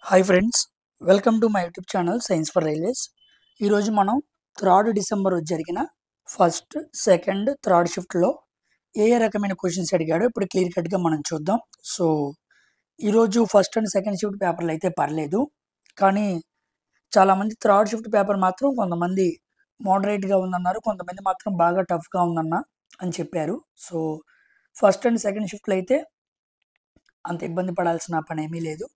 Hi friends, welcome to my YouTube channel science for railways. ఈరోజు మనం 3 December జరిగిన first, second, third షిఫ్ట్లో ఏ రకమైన క్వశ్చన్స్ అడిగాడో ఇప్పుడు క్లియర్ కట్గా మనం చూద్దాం. సో ఈరోజు ఫస్ట్ అండ్ సెకండ్ షిఫ్ట్ పేపర్లు అయితే పర్లేదు, కానీ చాలామంది థర్డ్ షిఫ్ట్ పేపర్ మాత్రం కొంతమంది మోడరేట్గా ఉందన్నారు, కొంతమంది మాత్రం బాగా టఫ్గా ఉందన్న అని చెప్పారు. సో ఫస్ట్ అండ్ సెకండ్ షిఫ్ట్లో అయితే అంత ఇబ్బంది పడాల్సిన పని ఏమీ లేదు.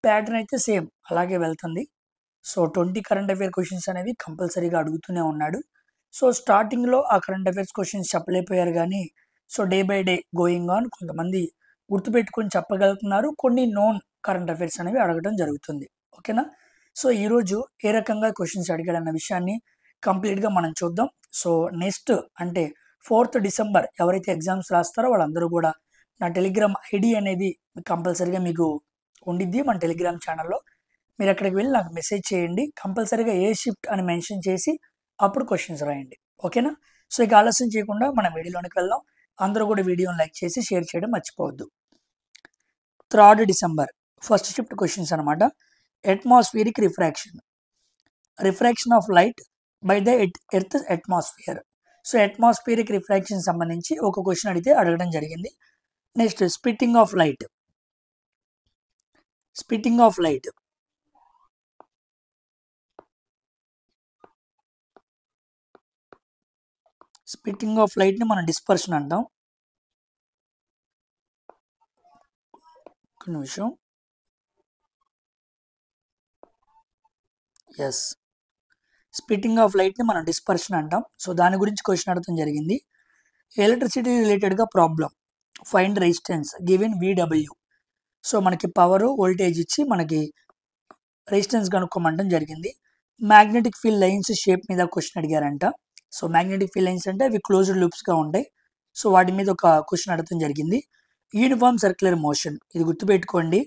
ప్యాటర్న్ అయితే సేమ్ అలాగే వెళ్తుంది. సో 20 కరెంట్ అఫైర్ క్వశ్చన్స్ అనేవి కంపల్సరీగా అడుగుతూనే ఉన్నాడు. సో స్టార్టింగ్లో ఆ కరెంట్ అఫైర్స్ క్వశ్చన్స్ చెప్పలేకపోయారు, కానీ so day by day going on కొంతమంది గుర్తుపెట్టుకొని చెప్పగలుగుతున్నారు, కొన్ని నోన్ కరెంట్ అఫైర్స్ అనేవి అడగడం జరుగుతుంది. ఓకేనా? సో ఈరోజు ఏ రకంగా క్వశ్చన్స్ అడిగాడన్న విషయాన్ని కంప్లీట్గా మనం చూద్దాం. సో నెక్స్ట్ అంటే 4th డిసెంబర్ ఎవరైతే ఎగ్జామ్స్ రాస్తారో వాళ్ళందరూ కూడా నా టెలిగ్రామ్ ఐడి అనేది కంపల్సరీగా మీకు ఉండిద్ది మన టెలిగ్రామ్ ఛానల్లో. మీరు అక్కడికి వెళ్ళి నాకు మెసేజ్ చేయండి, కంపల్సరీగా ఏ షిఫ్ట్ అని మెన్షన్ చేసి అప్పుడు క్వశ్చన్స్ రాయండి. ఓకేనా? సో ఇక ఆలస్యం చేయకుండా మనం వీడియోలోనికి వెళ్దాం. అందరూ కూడా వీడియోని లైక్ చేసి షేర్ చేయడం మర్చిపోవద్దు. 3 డిసెంబర్ ఫస్ట్ షిఫ్ట్ క్వశ్చన్స్ అనమాట. Atmospheric refraction of light by the earth atmosphere. So atmospheric refraction సంబంధించి ఒక క్వశ్చన్ అడిగితే అడగడం జరిగింది. Next splitting of light. Splitting of light ని మనం డిస్పర్షన్ అంటాం. ఒక నిమిషం. ఎస్, స్ప్లిట్టింగ్ ఆఫ్ లైట్ ని మనం డిస్పర్షన్ అంటాం. సో దాని గురించి క్వశ్చన్ అడగడం జరిగింది. ఎలక్ట్రిసిటీ రిలేటెడ్గా problem, find resistance given VW. So మనకి పవర్ వోల్టేజ్ ఇచ్చి మనకి రెసిస్టెన్స్ కనుక్కోమంటం జరిగింది. మ్యాగ్నెటిక్ ఫీల్డ్ లైన్స్ షేప్ మీద క్వశ్చన్ అడిగారంట. సో మ్యాగ్నెటిక్ ఫీల్డ్ లైన్స్ అంటే అవి క్లోజ్డ్ లూప్స్గా ఉంటాయి. సో వాటి మీద ఒక క్వశ్చన్ అడగడం జరిగింది. యూనిఫామ్ సర్క్యులర్ మోషన్, ఇది గుర్తుపెట్టుకోండి,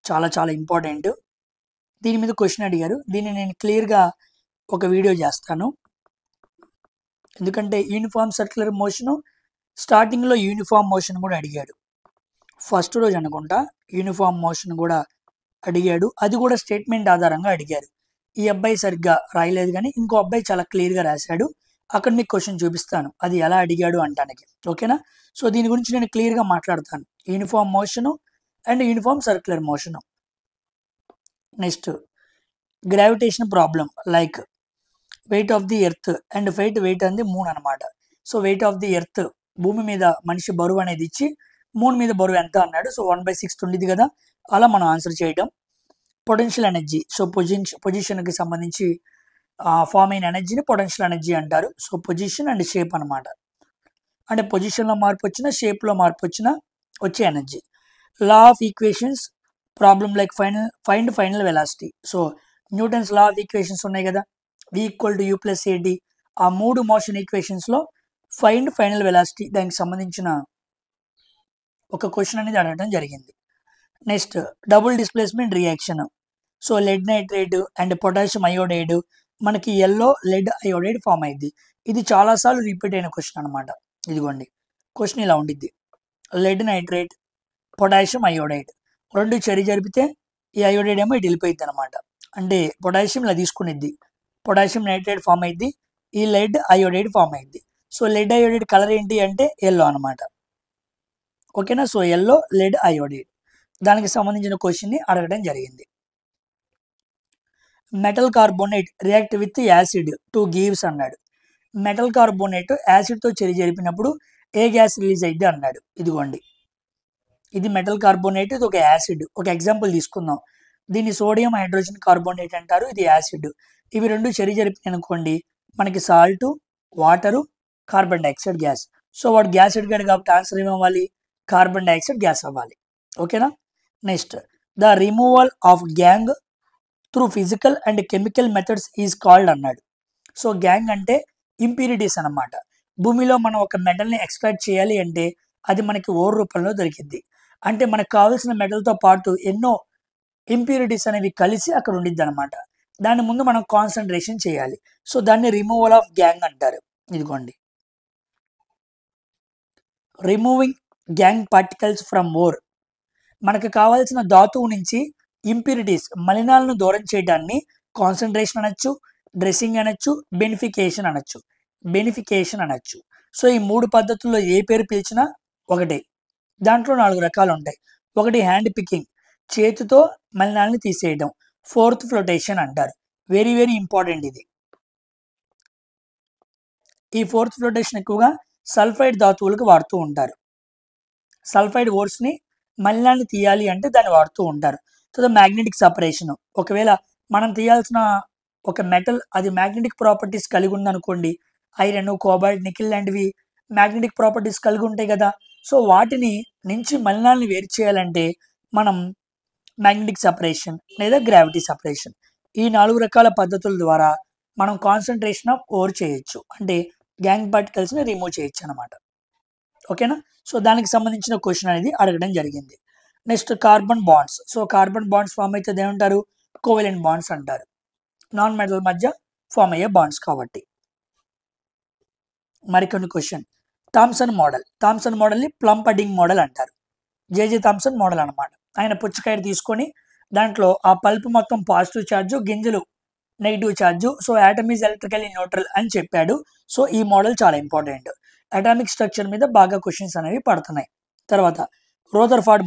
చాలా చాలా ఇంపార్టెంట్. దీని మీద క్వశ్చన్ అడిగారు. దీన్ని నేను క్లియర్గా ఒక వీడియో చేస్తాను, ఎందుకంటే యూనిఫామ్ సర్క్యులర్ మోషను స్టార్టింగ్లో యూనిఫామ్ మోషన్ కూడా అడిగాడు. ఫస్ట్ రోజు అనుకుంటా యూనిఫామ్ మోషన్ కూడా అడిగాడు. అది కూడా స్టేట్మెంట్ ఆధారంగా అడిగారు. ఈ అబ్బాయి సరిగ్గా రాయలేదు, కానీ ఇంకో అబ్బాయి చాలా క్లియర్గా రాశాడు. అక్కడ మీకు క్వశ్చన్ చూపిస్తాను అది ఎలా అడిగాడు అంటానికి. ఓకేనా? సో దీని గురించి నేను క్లియర్గా మాట్లాడతాను, uniform motion and uniform circular motion. Next gravitation problem, like weight of the earth and weight అంది మూన్ అనమాట. So weight of the earth, భూమి మీద మనిషి బరువు అనేది ఇచ్చి మూన్ మీద బరువు ఎంత అన్నాడు. సో 1/6 ఉండేది కదా, అలా మనం ఆన్సర్ చేయడం. పొటెన్షియల్ ఎనర్జీ, సో పొజిషన్కి సంబంధించి ఫామ్ అయిన ఎనర్జీని పొటెన్షియల్ ఎనర్జీ అంటారు. సో పొజిషన్ అండ్ షేప్ అనమాట, అంటే పొజిషన్లో మార్పు వచ్చినా షేప్లో మార్పు వచ్చినా వచ్చే energy. Law of equations problem, like find final velocity. So Newton's law of equations ఉన్నాయి కదా, V = U + AD. ఆ 3 మోషన్ ఈక్వేషన్స్లో ఫైండ్ ఫైనల్ వెలాసిటీ, దానికి సంబంధించిన ఒక క్వశ్చన్ అనేది అడగడం జరిగింది. Next double displacement reaction. So lead nitrate and potassium iodide, మనకి ఎల్లో లెడ్ అయోడైడ్ ఫామ్ అయింది. ఇది చాలాసార్లు రిపీట్ అయిన క్వశ్చన్ అనమాట. ఇదిగోండి క్వశ్చన్ ఇలా ఉండిద్ది, లెడ్ నైట్రేట్ పొటాషియం అయోడైడ్ రెండు చర్య జరిపితే ఈ అయోడైడ్ ఏమో ఇటు వెళ్ళిపోయింది అనమాట. అంటే పొటాషియం ఇలా తీసుకునిద్ది, పొటాషియం నైట్రేట్ ఫామ్ అయింది, ఈ లెడ్ అయోడైడ్ ఫామ్ అయింది. సో లెడ్ అయోడైడ్ కలర్ ఏంటి అంటే ఎల్లో అనమాట. ఓకేనా? సో ఎల్లో లెడ్ అయోడైడ్, దానికి సంబంధించిన క్వశ్చన్ని అడగడం జరిగింది. Metal carbonate react with acid to gives అన్నాడు. మెటల్ కార్బోనేట్ యాసిడ్తో చర్య జరిపినప్పుడు ఏ గ్యాస్ రిలీజ్ అయింది అన్నాడు. ఇదిగోండి, ఇది మెటల్ కార్బోనేట్, ఇది ఒక యాసిడ్. ఒక ఎగ్జాంపుల్ తీసుకుందాం, దీన్ని సోడియం హైడ్రోజన్ కార్బోనేట్ అంటారు, ఇది యాసిడ్. ఇవి రెండు చర్య జరిపినాయి అనుకోండి, మనకి salt, water, carbon dioxide gas. So వాడు గ్యాస్ అడిగాడు కాబట్టి ఆన్సర్ ఏమవ్వాలి, కార్బన్ డైఆక్సైడ్ గ్యాస్ అవ్వాలి. ఓకేనా? Next the removal of gang through physical and chemical methods is called అన్నాడు. సో గ్యాంగ్ అంటే ఇంప్యూరిటీస్ అనమాట. భూమిలో మనం ఒక మెటల్ని ఎక్స్ట్రాక్ట్ చేయాలి అంటే అది మనకి ఓర్ రూపంలో దొరికిద్ది. అంటే మనకు కావాల్సిన మెటల్తో పాటు ఎన్నో ఇంప్యూరిటీస్ అనేవి కలిసి అక్కడ ఉండిద్ది అనమాట. దాని ముందు మనం కాన్సన్ట్రేషన్ చేయాలి. సో దాన్ని రిమూవల్ ఆఫ్ గ్యాంగ్ అంటారు. ఇదిగోండి, removing gangue particles from ore, మనకు కావాల్సిన ధాతువు నుంచి ఇంప్యూరిటీస్ మలినాలను దూరం చేయడాన్ని కాన్సన్ట్రేషన్ అనొచ్చు, డ్రెస్సింగ్ అనొచ్చు, బెనిఫికేషన్ అనొచ్చు. సో ఈ 3 పద్ధతుల్లో ఏ పేరు పిలిచినా ఒకటే. దాంట్లో 4 రకాలు ఉంటాయి. ఒకటి హ్యాండ్ పికింగ్, చేతితో మలినాలని తీసేయడం. ఫోర్త్ ఫ్లోటేషన్ అంటారు. వెరీ వెరీ ఇంపార్టెంట్ ఇది. ఈ ఫోర్త్ ఫ్లోటేషన్ ఎక్కువగా సల్ఫైడ్ ధాతువులకు వాడుతూ ఉంటారు. సల్ఫైడ్ ఓర్స్ని మలినాన్ని తీయాలి అంటే దాన్ని వాడుతూ ఉంటారు. తర్వాత మ్యాగ్నెటిక్ సపరేషన్, ఒకవేళ మనం తీయాల్సిన ఒక మెటల్ అది మ్యాగ్నెటిక్ ప్రాపర్టీస్ కలిగి ఉందనుకోండి, ఐరన్, కోబాల్ట్, నికెల్ లాంటివి మ్యాగ్నెటిక్ ప్రాపర్టీస్ కలిగి ఉంటాయి కదా. సో వాటిని నుంచి మలినాల్ని వేరు చేయాలంటే మనం మ్యాగ్నెటిక్ సపరేషన్ లేదా గ్రావిటీ సపరేషన్, ఈ 4 రకాల పద్ధతుల ద్వారా మనం కాన్సన్ట్రేషన్ ఆఫ్ ఓర్ చేయొచ్చు, అంటే గ్యాంగ్ పార్టికల్స్ని రిమూవ్ చేయొచ్చు అనమాట. ఓకేనా. సో దానికి సంబంధించిన క్వశ్చన్ అనేది అడగడం జరిగింది. Next carbon bonds. So carbon bonds form అయితే ఏమంటారు? కోవలెంట్ బాండ్స్ అంటారు. నాన్ మెటల్ మధ్య ఫామ్ అయ్యే బాండ్స్ కాబట్టి. మరికొన్ని క్వశ్చన్. థామ్సన్ మోడల్ని ప్లమ్ పడ్డింగ్ మోడల్ అంటారు. జేజే థామ్సన్ మోడల్ అనమాట. ఆయన పుచ్చకాయ తీసుకొని దాంట్లో ఆ పల్ప్ మొత్తం పాజిటివ్ ఛార్జు, గింజలు negative charge. So atom is electrically neutral అని చెప్పాడు. సో ఈ మోడల్ చాలా ఇంపార్టెంట్. అటామిక్ స్ట్రక్చర్ మీద బాగా క్వశ్చన్స్ అనేవి పడుతున్నాయి. తర్వాత రోదర్ఫార్డ్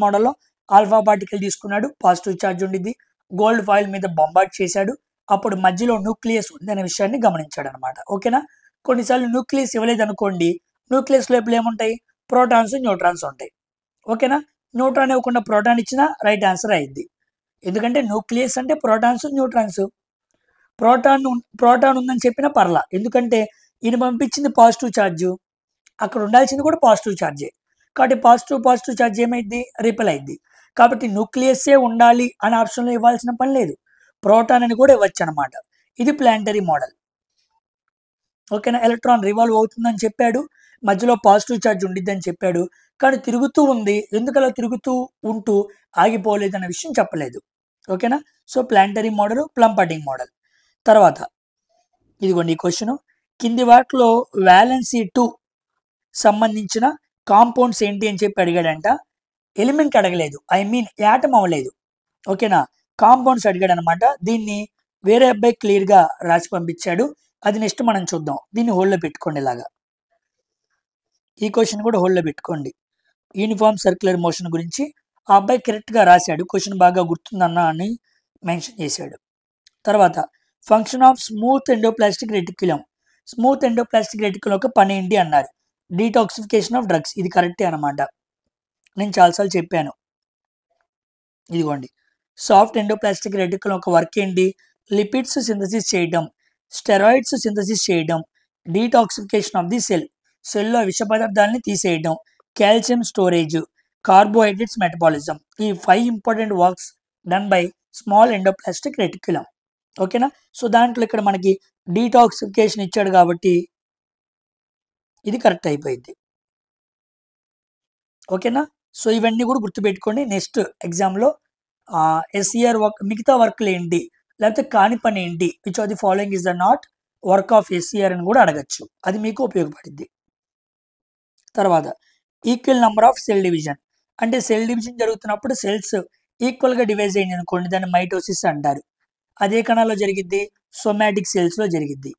మోడల్లో ఆల్ఫా పార్టికల్ తీసుకున్నాడు, పాజిటివ్ ఛార్జ్ ఉండిద్ది, గోల్డ్ ఫాయిల్ మీద బొంబార్డ్ చేశాడు, అప్పుడు మధ్యలో న్యూక్లియస్ ఉంది అనే విషయాన్ని గమనించాడు అనమాట. ఓకేనా. కొన్నిసార్లు న్యూక్లియస్ ఇవ్వలేదు అనుకోండి, న్యూక్లియస్ లోపల ఏముంటాయి? ప్రోటాన్స్, న్యూట్రాన్స్ ఉంటాయి. ఓకేనా. న్యూట్రాన్ ఇవ్వకుండా ప్రోటాన్ ఇచ్చినా రైట్ ఆన్సర్ అయింది. ఎందుకంటే న్యూక్లియస్ అంటే ప్రోటాన్స్, న్యూట్రాన్స్. ప్రోటాన్ ఉందని చెప్పినా పర్లా, ఎందుకంటే ఈయన పంపించింది పాజిటివ్ ఛార్జ్, అక్కడ ఉండాల్సింది కూడా పాజిటివ్ ఛార్జే. కాబట్టి పాజిటివ్ ఛార్జ్ ఏమైంది? రిపెల్ అయింది. కాబట్టి న్యూక్లియస్సే ఉండాలి అనే ఆప్షన్లో ఇవ్వాల్సిన పని లేదు, ప్రోటాన్ అని కూడా ఇవ్వచ్చు అనమాట. ఇది ప్లానటరీ మోడల్. ఓకేనా. ఎలక్ట్రాన్ రివాల్వ్ అవుతుందని చెప్పాడు, మధ్యలో పాజిటివ్ ఛార్జ్ ఉండిద్దని చెప్పాడు, కానీ తిరుగుతూ ఉంది, ఎందుకు అలా తిరుగుతూ ఉంటూ ఆగిపోలేదు అనే విషయం చెప్పలేదు. ఓకేనా. So planetary model, plum pudding model. తర్వాత ఇదిగోండి ఈ క్వశ్చన్. కింది వాటిలో వ్యాలెన్సీ 2 సంబంధించిన కాంపౌండ్స్ ఏంటి అని చెప్పి అడిగాడంట. ఎలిమెంట్ అడగలేదు, యాటమ్ అవ్వలేదు. ఓకేనా. కాంపౌండ్స్ అడిగాడు అనమాట. దీన్ని వేరే అబ్బాయి క్లియర్గా రాసి పంపించాడు, అది నెక్స్ట్ మనం చూద్దాం. దీన్ని హోల్డ్లో పెట్టుకోండి. ఇలాగా ఈ క్వశ్చన్ కూడా హోల్డ్లో పెట్టుకోండి. యూనిఫామ్ సర్క్యులర్ మోషన్ గురించి ఆ అబ్బాయి కరెక్ట్గా రాశాడు, క్వశ్చన్ బాగా గుర్తుందన్నా అని మెన్షన్ చేశాడు. తర్వాత function of smooth endoplastic reticulum. Smooth endoplastic reticulum యొక్క పని ఏంటి అన్నారు? Detoxification of drugs. ఇది కరెక్టే అనమాట, నేను చాలాసార్లు చెప్పాను. ఇదిగోండి సాఫ్ట్ ఎండోప్లాస్టిక్ రెటిక్యులం యొక్క వర్క్ ఏంటి? లిపిడ్స్ సింథసిస్ చేయడం, స్టెరాయిడ్స్ సింథసిస్ చేయడం, డీటాక్సిఫికేషన్ ఆఫ్ ది సెల్లో విష పదార్థాలని తీసేయడం, కాల్షియం స్టోరేజ్, కార్బోహైడ్రేట్స్ మెటబాలిజం. ఈ 5 important works done by small endoplastic reticulum. ఓకేనా. సో దాంట్లో ఇక్కడ మనకి డీటాక్సిఫికేషన్ ఇచ్చాడు కాబట్టి ఇది కరెక్ట్ అయిపోయింది. ఓకేనా. సో ఇవన్నీ కూడా గుర్తుపెట్టుకోండి. నెక్స్ట్ ఎగ్జామ్లో ఎస్ఈఆర్ వర్క్, మిగతా వర్క్లు ఏంటి, లేకపోతే కాని పని ఏంటి, which of the following is the not work of SER అని కూడా అడగచ్చు, అది మీకు ఉపయోగపడింది. తర్వాత equal number of cell division. అంటే సెల్ డివిజన్ జరుగుతున్నప్పుడు సెల్స్ ఈక్వల్గా డివైజ్ అయింది అనుకోండి, దాన్ని మైటోసిస్ అంటారు. అదే కణాల్లో జరిగిద్ది? సోమాటిక్ సెల్స్లో జరిగిద్ది.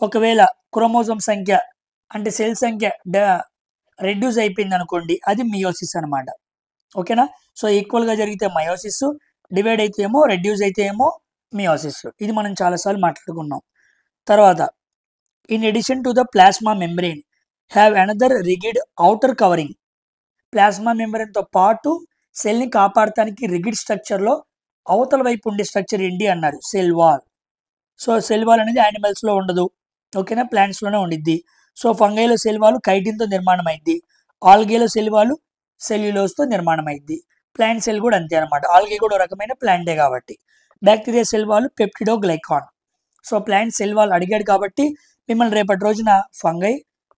ఒకవేళ క్రోమోజోమ్ సంఖ్య అంటే సెల్ సంఖ్య రెడ్యూస్ అయిపోయింది అనుకోండి, అది మియోసిస్ అనమాట. ఓకేనా. సో ఈక్వల్గా జరిగితే మయోసిస్, డివైడ్ అయితే ఏమో, రెడ్యూస్ అయితే ఏమో మియోసిస్. ఇది మనం చాలాసార్లు మాట్లాడుకున్నాం. తర్వాత in addition to the plasma membrane have another rigid outer covering. Plasma మెంబ్రెయిన్తో పాటు సెల్ని కాపాడటానికి రిగిడ్ స్ట్రక్చర్లో అవతల వైపు ఉండే స్ట్రక్చర్ ఏంటి అన్నారు? Cell wall. So cell wall అనేది యానిమల్స్లో ఉండదు, ఓకేనా, ప్లాంట్స్లోనే ఉండిద్ది. సో ఫంగైలో సెల్ వాల్ కైటిన్తో నిర్మాణం అయింది, ఆల్గేలో సెల్ వాల్ సెల్యులోస్తో నిర్మాణం అయింది, ప్లాంట్ సెల్ కూడా అంతే అనమాట. ఆల్గే కూడా రకమైన ప్లాంటే కాబట్టి. Bacteria cell wall peptidoglycan. So plant cell wall అడిగాడు కాబట్టి మిమ్మల్ని రేపటి రోజున ఫంగై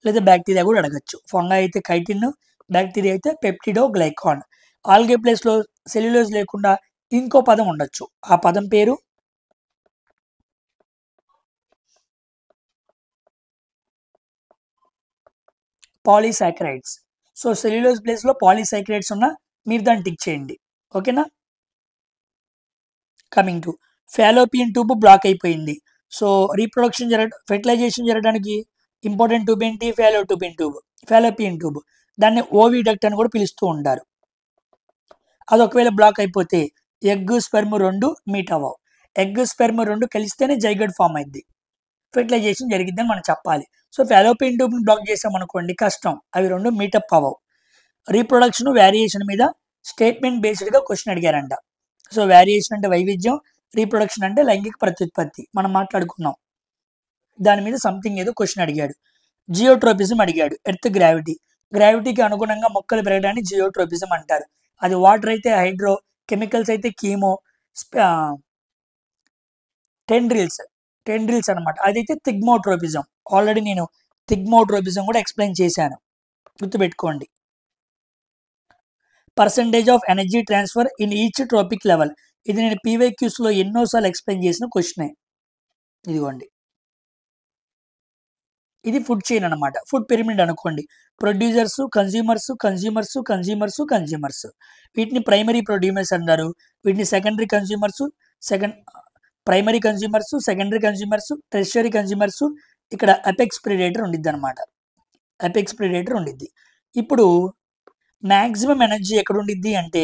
లేదా బ్యాక్టీరియా కూడా అడగచ్చు. ఫంగై అయితే కైటిన్, బ్యాక్టీరియా అయితే పెప్టిడోగ్లైకాన్. ఆల్గే ప్లేస్లో సెల్యులోజ్ లేకుండా ఇంకో పదం ఉండొచ్చు, ఆ పదం పేరు పాలీసాకరైడ్స్. సో సెల్యులోజ్ ప్లేస్లో పాలీసైక్రేట్స్ ఉన్న మీరు దాన్ని టిక్ చేయండి. ఓకేనా. Coming to Fallopian tube block అయిపోయింది. సో రీప్రొడక్షన్ ఫెర్టిలైజేషన్ జరగడానికి ఇంపార్టెంట్ ట్యూబ్ ఏంటి? Fallopian tube. దాన్ని ఓవిడక్ట్ అని కూడా పిలుస్తూ ఉంటారు. అది ఒకవేళ బ్లాక్ అయిపోతే ఎగ్ స్పెర్మ్ రెండు మీట్ అవ్వవు. ఎగ్ స్పెర్మ్ రెండు కలిస్తేనే జైగోట్ ఫామ్ అయింది, ఫెర్టిలైజేషన్ జరిగిద్దని మనం చెప్పాలి. సో ఫాలోపియన్ ట్యూబ్ని బ్లాక్ చేసామనుకోండి కష్టం, అవి రెండు మీటప్ అవ్వవు. రీప్రొడక్షన్ వేరియేషన్ మీద స్టేట్మెంట్ బేస్డ్గా క్వశ్చన్ అడిగారంట. సో వేరియేషన్ అంటే వైవిధ్యం, రీప్రొడక్షన్ అంటే లైంగిక ప్రత్యుత్పత్తి మనం మాట్లాడుకున్నాం. దాని మీద సంథింగ్ ఏదో క్వశ్చన్ అడిగాడు. జియోట్రోపిజం అడిగాడు. ఎర్త్ గ్రావిటీకి అనుగుణంగా మొక్కలు పెరగడాన్ని జియోట్రోపిజం అంటారు. అది వాటర్ అయితే హైడ్రో, కెమికల్స్ అయితే కీమో, టెండ్రిల్స్ అనమాట. అదైతే థిగ్మోట్రోపిజం. ఆల్రెడీ నేను థిగ్మోట్రోపిజం కూడా ఎక్స్ప్లెయిన్ చేశాను, గుర్తుపెట్టుకోండి. Percentage of energy transfer in each tropic level. ఇది నేను పీవైక్యూస్లో ఎన్నోసార్లు ఎక్స్ప్లెయిన్ చేసిన క్వశ్చనే. ఇదిగోండి, ఇది ఫుడ్ చైన్ అనమాట. ఫుడ్ పిరమిడ్ అనుకోండి. Producers, consumers. వీటిని ప్రైమరీ ప్రొడ్యూసర్స్ అంటారు. వీటిని secondary consumers, primary consumers, secondary consumers, tertiary consumers. ఇక్కడ అపెక్స్ ప్రిడేటర్ ఉండిద్ది అనమాట. ఇప్పుడు మ్యాక్సిమం ఎనర్జీ ఎక్కడ ఉండిద్ది అంటే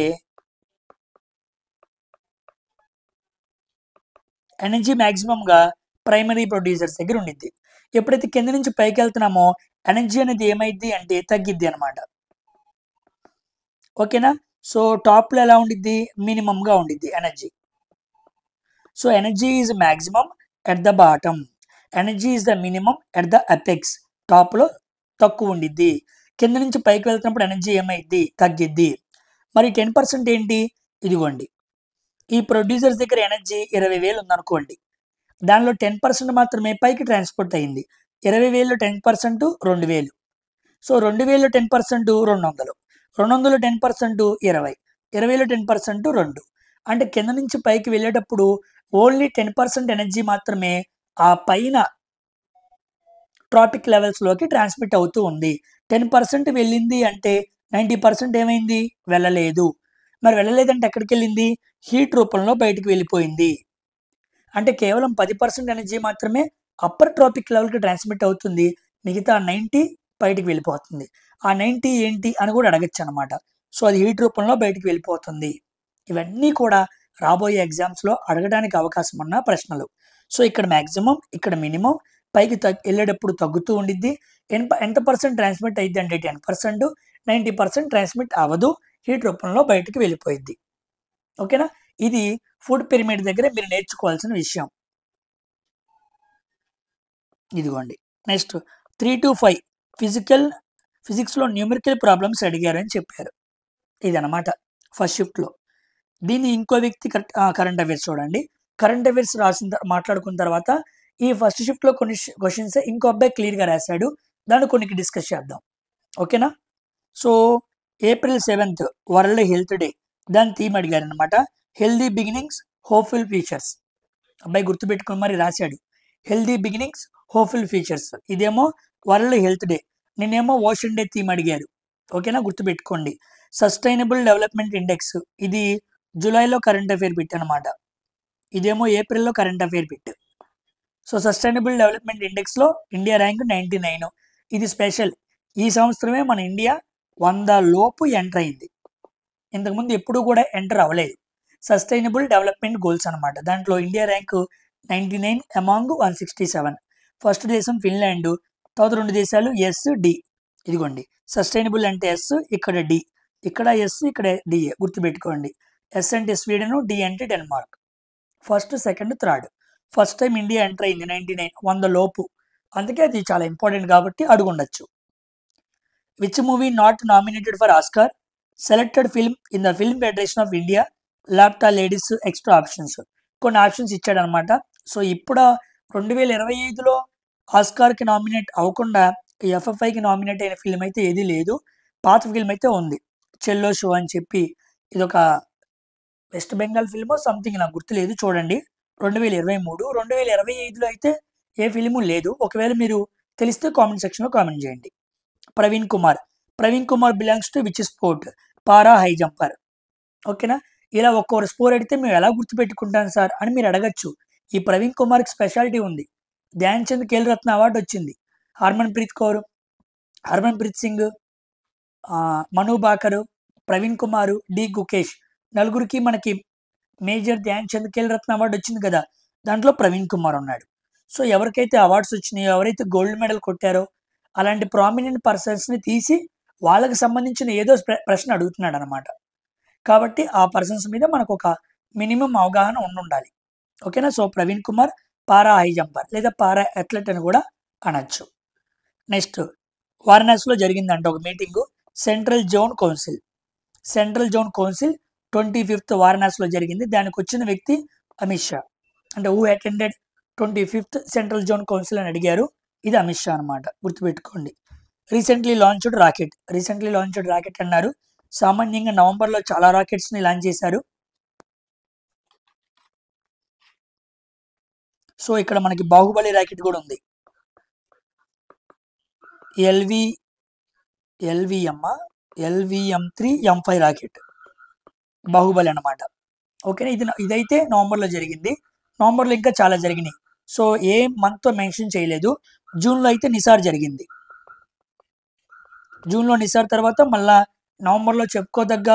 ఎనర్జీ మ్యాక్సిమంగా ప్రైమరీ ప్రొడ్యూసర్స్ దగ్గర ఉండిద్ది. ఎప్పుడైతే కింద నుంచి పైకి వెళ్తున్నామో ఎనర్జీ అనేది ఏమైద్ది అంటే తగ్గిద్ది అనమాట. ఓకేనా. సో టాప్లో ఎలా ఉండిద్ది? మినిమంగా ఉండిద్ది energy. So energy is maximum at the bottom, energy is the minimum at the apex. టాప్లో తక్కువ ఉండిద్ది. కింద నుంచి పైకి వెళ్తున్నప్పుడు ఎనర్జీ ఏమైద్ది? తగ్గిద్ది. మరి 10% ఏంటి? ఇదిగోండి, ఈ ప్రొడ్యూసర్స్ దగ్గర ఎనర్జీ 20,000 ఉందనుకోండి. దానిలో 10% మాత్రమే పైకి ట్రాన్స్పోర్ట్ అయింది. 20,000 10% 2,000. సో 2,000 10% 200. 200 10% 20. 20,000 10% 2. అంటే కింద నుంచి పైకి వెళ్ళేటప్పుడు ఓన్లీ 10% ఎనర్జీ మాత్రమే ఆ పైన ట్రాపిక్ లెవెల్స్లోకి ట్రాన్స్మిట్ అవుతూ ఉంది. 10% వెళ్ళింది అంటే 90% ఏమైంది? వెళ్ళలేదు. మరి వెళ్ళలేదంటే ఎక్కడికి వెళ్ళింది? హీట్ రూపంలో బయటికి వెళ్ళిపోయింది. అంటే కేవలం 10% ఎనర్జీ మాత్రమే అప్పర్ ట్రాపిక్ లెవెల్కి ట్రాన్స్మిట్ అవుతుంది. మిగతా 90 బయటికి వెళ్ళిపోతుంది. ఆ 90 ఏంటి అని కూడా అడగచ్చు అనమాట. సో అది హీట్ రూపంలో బయటికి వెళ్ళిపోతుంది. ఇవన్నీ కూడా రాబోయే ఎగ్జామ్స్లో అడగడానికి అవకాశం ఉన్న ప్రశ్నలు. సో ఇక్కడ మ్యాక్సిమం, ఇక్కడ మినిమం, పైకి వెళ్ళేటప్పుడు తగ్గుతూ ఉండిద్ది. ఎంత పర్సెంట్ ట్రాన్స్మిట్ అయ్యిద్ది అంటే 10%. 90% ట్రాన్స్మిట్ అవ్వదు, హీట్ రూపంలో బయటికి వెళ్ళిపోయిద్ది. ఓకేనా. ఇది ఫుడ్ పిరమిడ్ దగ్గర మీరు నేర్చుకోవాల్సిన విషయం. ఇదిగోండి, నెక్స్ట్ 3 to 5 ఫిజిక్స్లో న్యూమరికల్ ప్రాబ్లమ్స్ అడిగారు అని చెప్పారు. ఇదనమాట ఫస్ట్ షిఫ్ట్లో. దీన్ని ఇంకో వ్యక్తి కరెంట్ అఫైర్స్ చూడండి. కరెంట్ అఫైర్స్ మాట్లాడుకున్న తర్వాత ఈ ఫస్ట్ షిఫ్ట్లో కొన్ని క్వశ్చన్స్ ఇంకో అబ్బాయి క్లియర్గా రాశాడు, దాన్ని కొన్ని డిస్కస్ చేద్దాం. ఓకేనా. So April 7th world health day. దాని థీమ్ అడిగారు అనమాట. Healthy beginnings, hopeful futures. అబ్బాయి గుర్తుపెట్టుకుని మరి రాశాడు, హెల్దీ బిగినింగ్స్, హోప్ఫుల్ ఫ్యూచర్స్. ఇదేమో వరల్డ్ హెల్త్ డే, నేనేమో ఓషన్ డే థీమ్ అడిగారు. ఓకేనా, గుర్తుపెట్టుకోండి. సస్టైనబుల్ డెవలప్మెంట్ ఇండెక్స్, ఇది జూలైలో కరెంట్ అఫైర్ బిట్ అనమాట. ఇదేమో ఏప్రిల్లో current affair bit. So sustainable development ఇండెక్స్లో ఇండియా ర్యాంక్ 99. ఇది స్పెషల్. ఈ సంవత్సరమే మన ఇండియా 100 లోపు ఎంటర్ అయింది. ఇంతకుముందు ఎప్పుడు కూడా ఎంటర్ అవ్వలేదు. సస్టైనబుల్ డెవలప్మెంట్ గోల్స్ అనమాట. దాంట్లో ఇండియా ర్యాంకు 99 అమాంగ్ 167. ఫస్ట్ దేశం ఫిన్లాండ్, తర్వాత 2 దేశాలు ఎస్, డి. ఇదిగోండి, సస్టైనబుల్ అంటే ఎస్, ఇక్కడ డి, ఇక్కడ ఎస్, ఇక్కడ డి. గుర్తుపెట్టుకోండి. ఎస్ అంటే స్వీడన్, డి అంటే Denmark. First, second, third. First time India enter అయింది 99, 100 లోపు. అందుకే అది చాలా ఇంపార్టెంట్ కాబట్టి అడుగుండొచ్చు. Which movie not nominated for Oscar? Selected film in the film federation of India Laapataa Ladies extra options. కొన్ని ఆప్షన్స్ ఇచ్చాడనమాట. సో ఇప్పుడు 2025లో ఆస్కార్కి నామినేట్ అవ్వకుండా ఎఫ్ఎఫ్ఐకి నామినేట్ అయిన ఫిల్మ్ అయితే ఏది లేదు. పాత ఫిల్మ్ అయితే ఉంది, చెల్లో షో అని చెప్పి. ఇది ఒక వెస్ట్ బెంగాల్ ఫిల్మో సంథింగ్, నాకు గుర్తులేదు, చూడండి. 2023. 2025లో అయితే ఏ ఫిల్ము లేదు. ఒకవేళ మీరు తెలిస్తే కామెంట్ సెక్షన్లో కామెంట్ చేయండి. Praveen Kumar Praveen Kumar belongs to which sport? Para high jumper. ఓకేనా? ఇలా ఒక్కొక్క స్పోర్ట్ అడిగితే మేము ఎలా గుర్తుపెట్టుకుంటాం సార్ అని మీరు అడగచ్చు. ఈ ప్రవీణ్ కుమార్కి స్పెషాలిటీ ఉంది. ధ్యాన్ చంద్ ఖేల్ రత్న అవార్డు వచ్చింది. హర్మన్ ప్రీత్ కౌర్, హర్మన్ ప్రీత్ సింగ్, మను బాకరు, ప్రవీణ్ కుమారు, డి గుకేష్ నలుగురికి మనకి మేజర్ ధ్యాన్ చంద్ ఖేల్ రత్న అవార్డు వచ్చింది కదా, దాంట్లో ప్రవీణ్ కుమార్ ఉన్నాడు. సో ఎవరికైతే అవార్డ్స్ వచ్చినాయో, ఎవరైతే గోల్డ్ మెడల్ కొట్టారో అలాంటి ప్రామినెంట్ పర్సన్స్ని తీసి వాళ్ళకి సంబంధించిన ఏదో ప్రశ్న అడుగుతున్నాడు అనమాట. కాబట్టి ఆ పర్సన్స్ మీద మనకు ఒక మినిమం అవగాహన ఉండాలి. ఓకేనా? సో ప్రవీణ్ కుమార్ పారా హై జంపర్ లేదా పారా అథ్లెట్ అని కూడా అనొచ్చు. నెక్స్ట్, వారణాసిలో జరిగిందంట ఒక meeting, central zone council. Central zone council 25th వారణాసిలో జరిగింది. దానికి వచ్చిన వ్యక్తి అమిత్ షా. అంటే who attended 25th central zone council అని అడిగారు. ఇది అమిత్ షా అనమాట, గుర్తుపెట్టుకోండి. రీసెంట్లీ లాంచ్డ్ రాకెట్ అన్నారు. సామాన్యంగా నవంబర్లో చాలా రాకెట్స్ని లాంచ్ చేశారు. సో ఇక్కడ మనకి బాహుబలి రాకెట్ కూడా ఉంది. LVM3 M5 రాకెట్ బాహుబలి అనమాట. ఓకేనా? ఇదైతే నవంబర్లో జరిగింది. నవంబర్లో ఇంకా చాలా జరిగినాయి. సో ఏ మంత్తో మెన్షన్ చేయలేదు. జూన్లో అయితే నిసార్ జరిగింది. జూన్లో నిసార్ తర్వాత మళ్ళా నవంబర్లో చెప్పుకోదగ్గ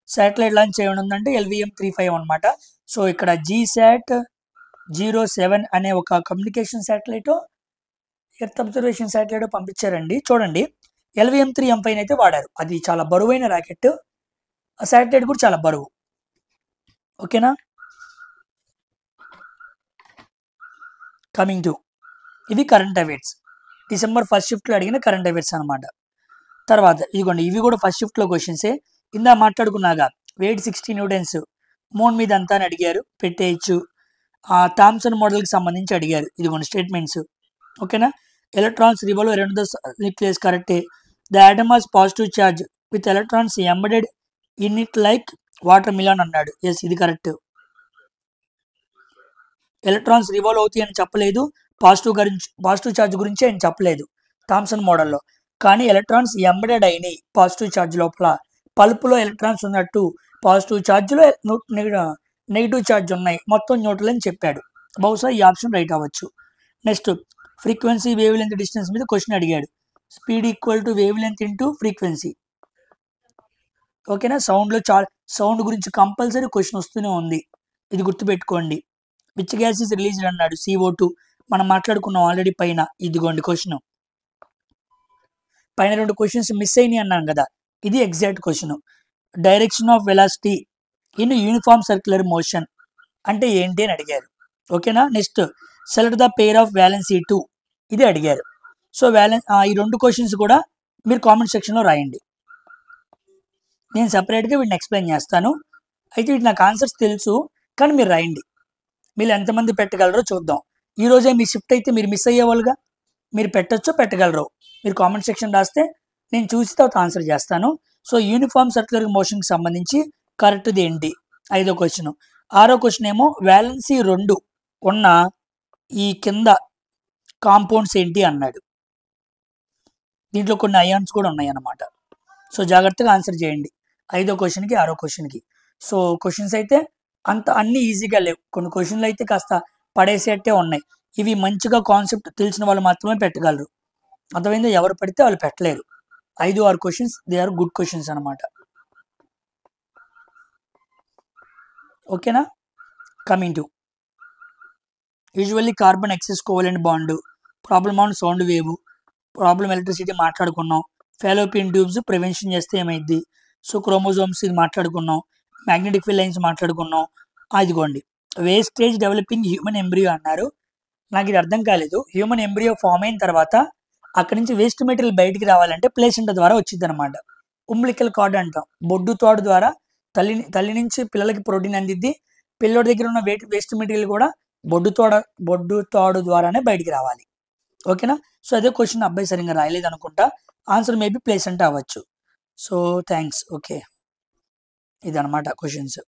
శాటిలైట్ లాంచ్ చేయడం ఉందంటే LVM-35 అనమాట. సో ఇక్కడ GSAT-07 అనే ఒక communication satellite, earth observation satellite పంపించారండి. చూడండి, LVM-3 M5 అయితే వాడారు. అది చాలా బరువైన రాకెట్. ఆ శాటిలైట్ కూడా చాలా బరువు. ఓకేనా? కమింగ్ టు ఇవి కరెంట్ అఫైర్స్. డిసెంబర్ 1st షిఫ్ట్లో అడిగిన కరెంట్ అఫైర్స్ అనమాట. తర్వాత ఇదిగోండి, ఇవి కూడా ఫస్ట్ షిఫ్ట్లో క్వశ్చన్సే. ఇందా మాట్లాడుకున్నాగా వెయిట్ 60 న్యూటన్స్, మూన్ మీద అంతా అని అడిగారు, పెట్టేయచ్చు. థామ్సన్ మోడల్కి సంబంధించి అడిగారు. ఇదిగోండి స్టేట్మెంట్స్. ఓకేనా? Electrons revolve around the nucleus కరెక్టే. The atom has positive charge with electrons embedded in it like water melon అన్నాడు. ఎస్, ఇది కరెక్ట్. ఎలక్ట్రాన్స్ రివాల్వ్ అవుతాయి అని చెప్పలేదు, పాజిటివ్ ఛార్జ్ గురించి ఆయన చెప్పలేదు థామ్సన్ మోడల్లో. కానీ ఎలక్ట్రాన్స్ ఎంబెడెడ్ అయినాయి పాజిటివ్ ఛార్జ్ లోపల. పల్పులో ఎలక్ట్రాన్స్ ఉన్నట్టు పాజిటివ్ ఛార్జ్లో నెగిటివ్ ఛార్జ్ ఉన్నాయి, మొత్తం న్యూట్రల్ అని చెప్పాడు. బహుశా ఈ ఆప్షన్ రైట్ అవ్వచ్చు. Next, frequency wave length distance మీద క్వశ్చన్ అడిగాడు. Speed equal to wave length into frequency. ఓకేనా? సౌండ్ గురించి కంపల్సరీ క్వశ్చన్ వస్తూనే ఉంది, ఇది గుర్తుపెట్టుకోండి. విచ్ గ్యాస్ ఇస్ రిలీజ్డ్ అన్నాడు. CO2. మనం మాట్లాడుకున్నాం ఆల్రెడీ పైన. ఇదిగోండి క్వశ్చన్. పైన 2 క్వశ్చన్స్ మిస్ అయినాయి అన్నాను కదా, ఇది exact question. Direction of velocity in uniform circular motion అంటే ఏంటి అని అడిగారు. ఓకేనా? Next, select the pair of valency 2, ఇది అడిగారు. సో ఈ 2 క్వశ్చన్స్ కూడా మీరు కామెంట్ సెక్షన్లో రాయండి. నేను సపరేట్గా వీటిని ఎక్స్ప్లెయిన్ చేస్తాను. అయితే వీటి నాకు ఆన్సర్స్ తెలుసు, కానీ మీరు రాయండి. మీరు ఎంతమంది పెట్టగలరో చూద్దాం. ఈరోజే మీ షిఫ్ట్ అయితే మీరు మిస్ అయ్యేవాళ్ళుగా, మీరు పెట్టచ్చో పెట్టగలరు. మీరు కామెంట్ సెక్షన్ రాస్తే నేను చూసి తర్వాత ఆన్సర్ చేస్తాను. సో యూనిఫామ్ సర్క్యులర్ మోషన్కి సంబంధించి కరెక్ట్ది ఏంటి? 5వ క్వశ్చన్. 6వ క్వశ్చన్ ఏమో వ్యాలెన్సీ 2 ఉన్న ఈ కింద కాంపౌండ్స్ ఏంటి అన్నాడు. దీంట్లో కొన్ని అయాన్స్ కూడా ఉన్నాయి అన్నమాట. సో జాగ్రత్తగా ఆన్సర్ చేయండి 5వ క్వశ్చన్కి 6వ క్వశ్చన్కి. సో క్వశ్చన్స్ అయితే అన్ని ఈజీగా లేవు, కొన్ని క్వశ్చన్లు అయితే కాస్త పడేసేట్టే ఉన్నాయి. ఇవి మంచిగా కాన్సెప్ట్ తెలిసిన వాళ్ళు మాత్రమే పెట్టగలరు. అర్థమైందో? ఎవరు పడితే వాళ్ళు పెట్టలేరు. 5-6 questions they are good questions అనమాట. ఓకేనా? Coming to usually carbon excess covalent bond, problem on sound wave, problem electricity మాట్లాడుకున్నాం, ఫాలోపియన్ ట్యూబ్స్ ప్రివెన్షన్ చేస్తే ఏమైంది, సో క్రోమోజోమ్స్ ఇది మాట్లాడుకున్నాం, మ్యాగ్నెటిక్ ఫీల్డ్ లైన్స్ మాట్లాడుకున్నాం. ఇదిగోండి వేస్టేజ్ డెవలపింగ్ హ్యూమన్ ఎంబ్రియో అన్నారు. నాకు ఇది అర్థం కాలేదు. హ్యూమన్ ఎంబ్రియో ఫామ్ అయిన తర్వాత అక్కడి నుంచి వేస్ట్ మెటీరియల్ బయటికి రావాలంటే ప్లేసెంటా ద్వారా వచ్చింది అనమాట. ఉంబ్లికల్ కార్డ్ అంటాం. బొడ్డు తాడు ద్వారా తల్లి నుంచి పిల్లలకి ప్రోటీన్ అందిద్ది. పిల్లోడి దగ్గర ఉన్న వేస్ట్ మెటీరియల్ కూడా బొడ్డు తాడు ద్వారానే బయటికి రావాలి. ఓకేనా? సో అదే క్వశ్చన్ అబ్బాయి సరిగ్గా రాయలేదు అనుకుంటా. ఆన్సర్ మేబీ ప్లేసెంటా అవ్వచ్చు. So thanks. ఓకే, ఇదనమాట క్వశ్చన్స్.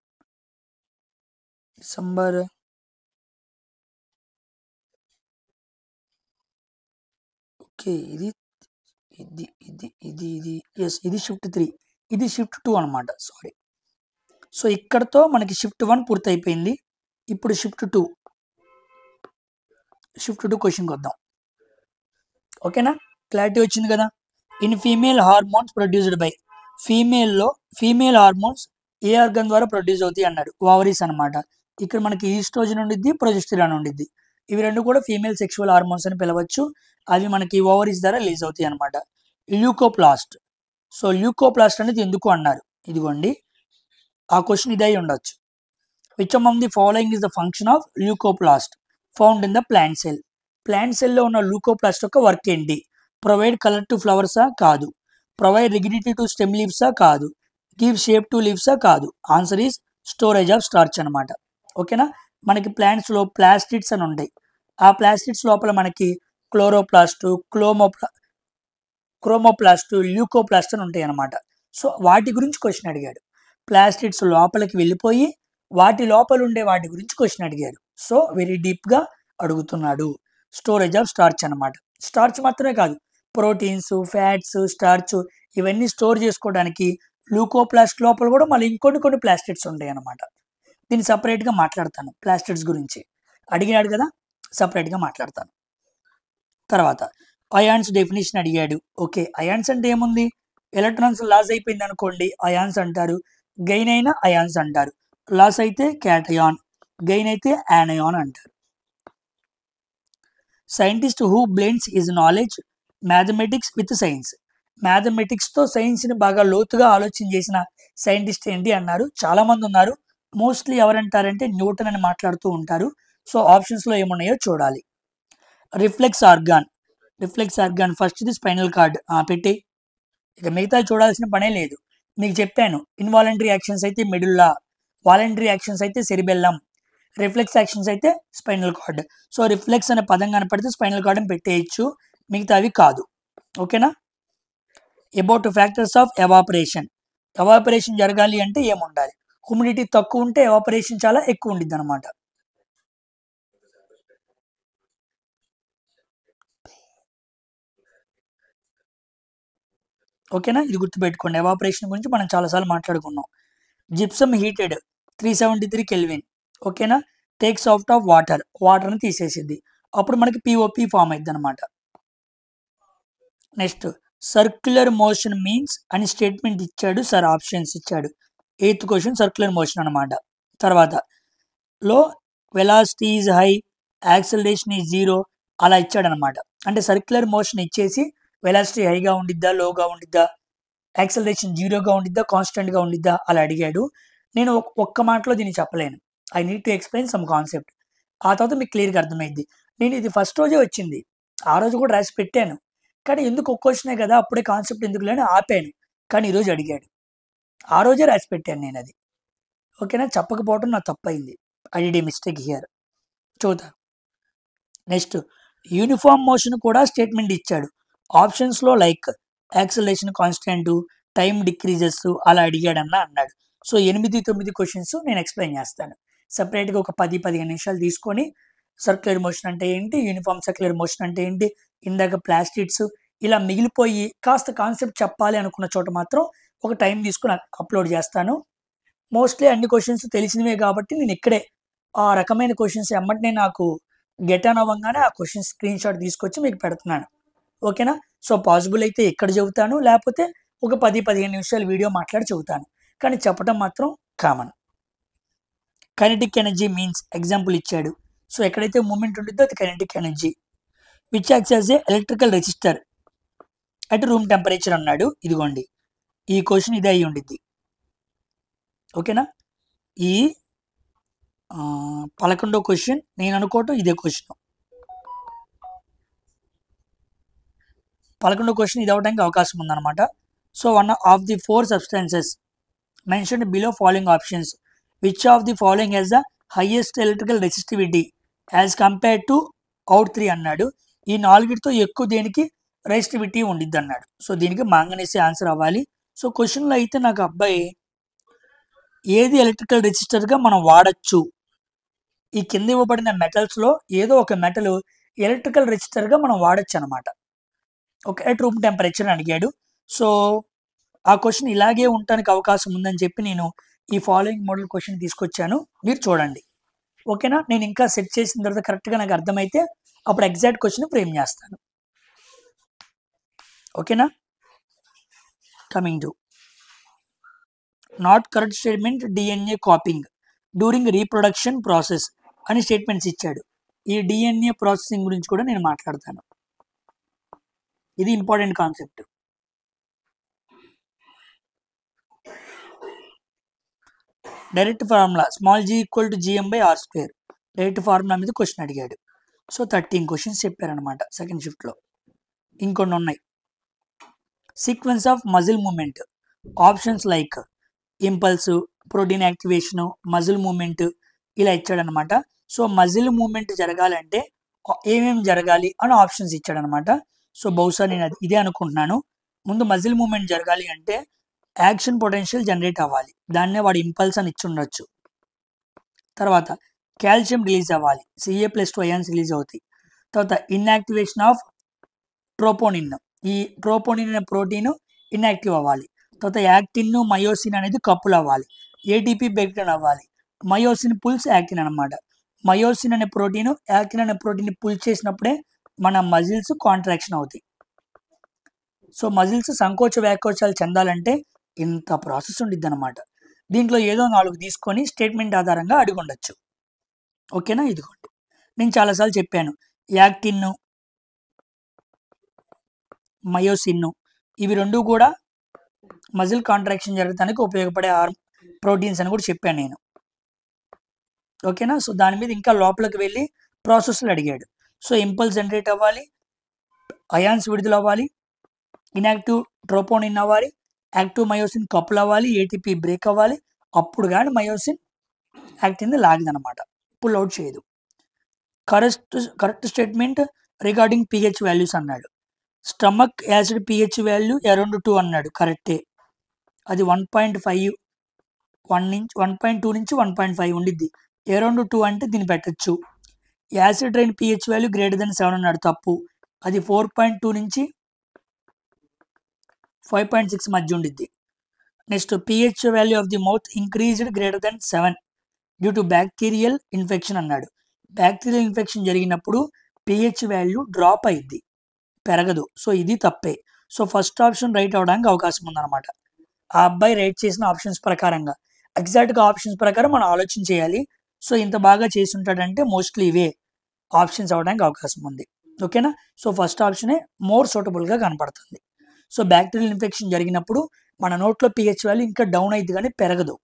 డిసెంబర్ ఓకే, ఇది షిఫ్ట్ 3, ఇది షిఫ్ట్ 2 అనమాట. సారీ. సో ఇక్కడతో మనకి షిఫ్ట్ 1 పూర్తయిపోయింది. ఇప్పుడు షిఫ్ట్ 2 క్వశ్చన్కి వద్దాం. ఓకేనా, క్లారిటీ వచ్చింది కదా. In female hormones produced by, female hormones A organ ద్వారా ప్రొడ్యూస్ అవుతాయి అన్నాడు. ఓవరీస్ అనమాట. ఇక్కడ మనకి ఈస్ట్రోజన్ ఉండిద్ది, ప్రొజెస్టెరాన్ ఉండిద్ది. ఇవి రెండు కూడా ఫీమేల్ సెక్షువల్ హార్మోన్స్ అని పిలవచ్చు. అవి మనకి ఓవరీస్ ద్వారా రిలీజ్ అవుతాయి అనమాట. ల్యూకోప్లాస్ట్. సో ల్యూకోప్లాస్ట్ అనేది ఎందుకు అన్నారు, ఇదిగోండి ఆ క్వశ్చన్ ఇదే ఉండొచ్చు. Which among the following is the function of leucoplast found in the plant cell. Plant సెల్లో ఉన్న ల్యూకోప్లాస్ట్ యొక్క వర్క్ ఏంటి? ప్రొవైడ్ కలర్ టు ఫ్లవర్సా? కాదు. ప్రొవైడ్ రిగిడిటీ టు స్టెమ్ లీవ్సా? కాదు. గివ్ షేప్ టు లీవ్సా? కాదు. Answer is storage of starch అనమాట. ఓకేనా, మనకి ప్లాంట్స్లో ప్లాస్టిడ్స్ అని ఉంటాయి. ఆ ప్లాస్టిడ్స్ లోపల మనకి క్లోరోప్లాస్ట్, క్రోమోప్లాస్ట్, ల్యూకోప్లాస్ట్ అని ఉంటాయి అనమాట. సో వాటి గురించి క్వశ్చన్ అడిగాడు. ప్లాస్టిడ్స్ లోపలికి వెళ్ళిపోయి వాటి లోపల ఉండే వాటి గురించి క్వశ్చన్ అడిగాడు. సో వెరీ డీప్గా అడుగుతున్నాడు. స్టోరేజ్ ఆఫ్ స్టార్చ్ అనమాట. స్టార్చ్ మాత్రమే కాదు, ప్రోటీన్స్, ఫ్యాట్స్, స్టార్చ్ ఇవన్నీ స్టోర్ చేసుకోవడానికి ల్యూకోప్లాస్ట్ లోపల కూడా మళ్ళీ కొన్ని ప్లాస్టిడ్స్ ఉంటాయి అనమాట. దీన్ని సపరేట్గా మాట్లాడతాను. ప్లాస్టిడ్స్ గురించి అడిగాడు కదా, సపరేట్గా మాట్లాడతాను. తర్వాత అయాన్స్ డెఫినేషన్ అడిగాడు. ఓకే, అయాన్స్ అంటే ఏముంది? ఎలక్ట్రాన్స్ లాస్ అయిపోయింది అనుకోండి అయాన్స్ అంటారు. గెయిన్ అయినా అయాన్స్ అంటారు. లాస్ అయితే క్యాటయాన్, గెయిన్ అయితే యానయాన్ అంటారు. Scientist who blends his knowledge mathematics with science. మ్యాథమెటిక్స్తో సైన్స్ని బాగా లోతుగా ఆలోచన చేసిన సైంటిస్ట్ ఏంటి అన్నారు. చాలామంది ఉన్నారు. మోస్ట్లీ ఎవరంటారంటే న్యూటన్ అని మాట్లాడుతూ ఉంటారు. సో ఆప్షన్స్లో ఏమున్నాయో చూడాలి. రిఫ్లెక్స్ ఆర్గాన్ ఫస్ట్ది స్పైనల్ కార్డ్ పెట్టి, ఇక మిగతా చూడాల్సిన పనే లేదు. మీకు చెప్పాను, ఇన్వాలంటరీ యాక్షన్స్ అయితే మెడుల్లా, వాలంటరీ యాక్షన్స్ అయితే సెరిబెల్లం, రిఫ్లెక్స్ యాక్షన్స్ అయితే స్పైనల్ కార్డ్. సో రిఫ్లెక్స్ అనే పదం కనపడితే స్పైనల్ కార్డ్ అని పెట్టేయచ్చు, మిగతావి కాదు. ఓకేనా. అబౌట్ ఫ్యాక్టర్స్ ఆఫ్ ఎవాపరేషన్ జరగాలి అంటే ఏముండాలి? హ్యూమిడిటీ తక్కువ ఉంటే ఎవాపరేషన్ చాలా ఎక్కువ ఉండిద్ది అనమాట. ఓకేనా, ఇది గుర్తుపెట్టుకోండి. ఎవాపరేషన్ గురించి మనం చాలాసార్లు మాట్లాడుకున్నాం. Gypsum heated 373 kelvin. ఓకేనా, టేక్స్ అవుట్ ఆఫ్ వాటర్ని తీసేసిద్ది. అప్పుడు మనకి పిఓపి ఫామ్ అయింది అనమాట. నెక్స్ట్ సర్క్యులర్ మోషన్ మీన్స్ అని స్టేట్మెంట్ ఇచ్చాడు సార్, ఆప్షన్స్ ఇచ్చాడు. 8th క్వశ్చన్ సర్క్యులర్ మోషన్ అనమాట. తర్వాత లో velocity is high, acceleration is 0 అలా ఇచ్చాడు అనమాట. అంటే సర్క్యులర్ మోషన్ ఇచ్చేసి వెలాసిటీ హైగా ఉండిద్దా, లోగా ఉండిద్దా, యాక్సలరేషన్ 0గా ఉండిద్దా, కాన్స్టెంట్గా ఉండిద్దా అలా అడిగాడు. నేను ఒక్క మాటలో దీన్ని చెప్పలేను. I need to explain some concept. ఆ తర్వాత మీకు క్లియర్గా అర్థమైంది. నేను ఇది ఫస్ట్ రోజే వచ్చింది, ఆ రోజు కూడా రాసి పెట్టాను. కానీ ఎందుకు ఒక్క క్వశ్చనే కదా, అప్పుడే కాన్సెప్ట్ ఎందుకు లేని ఆపాను. కానీ ఈరోజు అడిగాడు, ఆ రోజే రాసి పెట్టాను నేను అది. ఓకేనా, చెప్పకపోవడం నా తప్పైంది. I did a mistake here. చూద్దాం. నెక్స్ట్ యూనిఫామ్ మోషన్ కూడా స్టేట్మెంట్ ఇచ్చాడు. ఆప్షన్స్లో like acceleration constant, time decreases అలా అడిగాడన్నా అన్నాడు. సో 8-9 క్వశ్చన్స్ నేను ఎక్స్ప్లెయిన్ చేస్తాను. సపరేట్గా ఒక 10-15 నిమిషాలు తీసుకొని సర్క్యులర్ మోషన్ అంటే ఏంటి, యూనిఫామ్ సర్క్యులర్ మోషన్ అంటే ఏంటి, ఇందాక ప్లాస్టిడ్స్ ఇలా మిగిలిపోయి కాస్త కాన్సెప్ట్ చెప్పాలి అనుకున్న చోట మాత్రం ఒక టైం తీసుకుని అప్లోడ్ చేస్తాను. మోస్ట్లీ అన్ని క్వశ్చన్స్ తెలిసినవే కాబట్టి నేను ఇక్కడే ఆ రకమైన క్వశ్చన్స్ ఎమ్మటనే నాకు గెట్ ఆన్ అవ్వగానే ఆ క్వశ్చన్ స్క్రీన్ షాట్ తీసుకొచ్చి మీకు పెడుతున్నాను. ఓకేనా. సో పాసిబుల్ అయితే ఇక్కడ చెబుతాను, లేకపోతే ఒక 10-15 నిమిషాలు వీడియో మాట్లాడి చెబుతాను. కానీ చెప్పడం మాత్రం common. Kinetic energy means example ఇచ్చాడు. సో ఎక్కడైతే మూమెంట్ ఉంటుందో అది kinetic energy. Which acts as a electrical resistor at room temperature అన్నాడు. ఇదిగోండి ఈ క్వశ్చన్ ఇదే అయి ఉండిద్ది. ఓకేనా, ఈ 11వ క్వశ్చన్ నేను అనుకోవటం ఇదే క్వశ్చన్. 11వ క్వశ్చన్ ఇది అవడానికి అవకాశం ఉందన్నమాట. So one of the 4 substances mention below following options, which of the following has the highest electrical resistivity as compared to out 3 అన్నాడు. ఈ 4తో ఎక్కువ దేనికి రెసిస్టివిటీ ఉండిద్ది అన్నాడు. సో దీనికి మాంగనీసే ఆన్సర్ అవ్వాలి. సో క్వశ్చన్లో అయితే నాకు అబ్బాయి ఏది ఎలక్ట్రికల్ రెసిస్టర్గా మనం వాడచ్చు, ఈ కింద ఇవ్వబడిన మెటల్స్లో ఏదో ఒక మెటల్ ఎలక్ట్రికల్ రెసిస్టర్గా మనం వాడచ్చు అనమాట. ఎట్ రూమ్ టెంపరేచర్ అడిగాడు. సో ఆ క్వశ్చన్ ఇలాగే ఉండటానికి అవకాశం ఉందని చెప్పి నేను ఈ ఫాలోయింగ్ మోడల్ క్వశ్చన్ తీసుకొచ్చాను, మీరు చూడండి. ఓకేనా? నేను ఇంకా సెట్ చేసిన తర్వాత కరెక్ట్గా నాకు అర్థమైతే అప్పుడు ఎగ్జాక్ట్ క్వశ్చన్ ఫ్రేమ్ చేస్తాను. ఓకేనా? Coming to not correct statement DNA copying during reproduction process అని స్టేట్మెంట్స్ ఇచ్చాడు. ఈ డిఎన్ఏ ప్రాసెసింగ్ గురించి కూడా నేను మాట్లాడతాను. ఇది important concept. Direct formula small g equal to GM by r square direct formula మీద క్వశ్చన్ అడిగాడు. సో 13 క్వశ్చన్స్ చెప్పారనమాట సెకండ్ షిఫ్ట్లో. ఇంకొన్ని ఉన్నాయి. Sequence of muscle movement options like impulse, protein activation, muscle movement ఇలా ఇచ్చాడనమాట. సో మజిల్ మూమెంట్ జరగాలంటే ఏమేమి జరగాలి అని ఆప్షన్స్ ఇచ్చాడనమాట. సో బహుశా నేను ఇదే అనుకుంటున్నాను. ముందు మజిల్ మూమెంట్ జరగాలి అంటే యాక్షన్ పొటెన్షియల్ జనరేట్ అవ్వాలి, దాన్నే వాడు ఇంపల్స్ అని ఇచ్చుండొచ్చు. తర్వాత కాల్షియం రిలీజ్ అవ్వాలి, Ca+2 అయాన్స్ రిలీజ్ అవుతాయి. తర్వాత ఇన్యాక్టివేషన్ ఆఫ్ ట్రోపోనిన్, ఈ ట్రోపోనిన్ అనే ప్రోటీన్ ఇన్యాక్టివ్ అవ్వాలి. తర్వాత యాక్టిన్, మయోసిన్ అనేది కప్పులు అవ్వాలి, ఏటీపీ బ్రేక్డౌన్ అవ్వాలి, మయోసిన్ పుల్స్ యాక్టిన్ అనమాట. మయోసిన్ అనే ప్రోటీన్ యాక్టిన్ అనే ప్రోటీన్ పుల్ చేసినప్పుడే మన మజిల్స్ కాంట్రాక్షన్ అవుతాయి. సో మజిల్స్ సంకోచ వ్యాకోచాలు చెందాలంటే ఇంత ప్రాసెస్ ఉండిద్ది అనమాట. దీంట్లో ఏదో 4 తీసుకొని స్టేట్మెంట్ ఆధారంగా అడిగి ఉండొచ్చు. ఓకేనా? ఇదిగోండి, నేను చాలాసార్లు చెప్పాను, యాక్టిన్, మయోసిన్ ఇవి రెండు కూడా మజిల్ కాంట్రాక్షన్ జరగడానికి ఉపయోగపడే ప్రోటీన్స్ అని కూడా చెప్పాను నేను. ఓకేనా? సో దాని మీద ఇంకా లోపలికి వెళ్ళి ప్రాసెస్లు అడిగాడు. సో ఇంపల్స్ జనరేట్ అవ్వాలి, అయాన్స్ విడుదల అవ్వాలి, ఇన్యాక్టివ్ ట్రోపోనిన్ అవ్వాలి, యాక్టివ్ మయోసిన్ కప్పులు అవ్వాలి, ఏటీపీ బ్రేక్ అవ్వాలి. అప్పుడు కానీ మయోసిన్ యాక్టిన్ లాగదనమాట, పుల్ అవుట్ చేయదు. Correct statement regarding pH values అన్నాడు. Stomach acid pH value around 2 అన్నాడు, కరెక్టే. అది 1.5 1.2 నుంచి 1.5 ఉండిద్ది. అరౌండ్ 2 అంటే దీన్ని పెట్టచ్చు. Acid rain pH value greater than 7 అన్నాడు, తప్పు. అది 4.2 నుంచి 5.6 మధ్య ఉండిద్ది. Next pH value of the mouth increased greater than 7 due to bacterial infection అన్నాడు. బ్యాక్టీరియల్ ఇన్ఫెక్షన్ జరిగినప్పుడు పిహెచ్ వాల్యూ డ్రాప్ అయింది, పెరగదు. సో ఇది తప్పే. సో ఫస్ట్ ఆప్షన్ రైట్ అవడానికి అవకాశం ఉందన్నమాట. ఆ అబ్బాయి రైట్ చేసిన ఆప్షన్స్ ప్రకారంగా, ఎగ్జాక్ట్గా ఆప్షన్స్ ప్రకారం మనం ఆలోచన చేయాలి. సో ఇంత బాగా చేసి ఉంటాడంటే మోస్ట్లీ ఇవే ఆప్షన్స్ అవడానికి అవకాశం ఉంది. ఓకేనా? సో ఫస్ట్ ఆప్షనే మోర్ సూటబుల్గా కనపడుతుంది. సో బ్యాక్టీరియల్ ఇన్ఫెక్షన్ జరిగినప్పుడు మన నోట్లో పిహెచ్ వాల్యూ ఇంకా డౌన్ అయింది కానీ పెరగదు.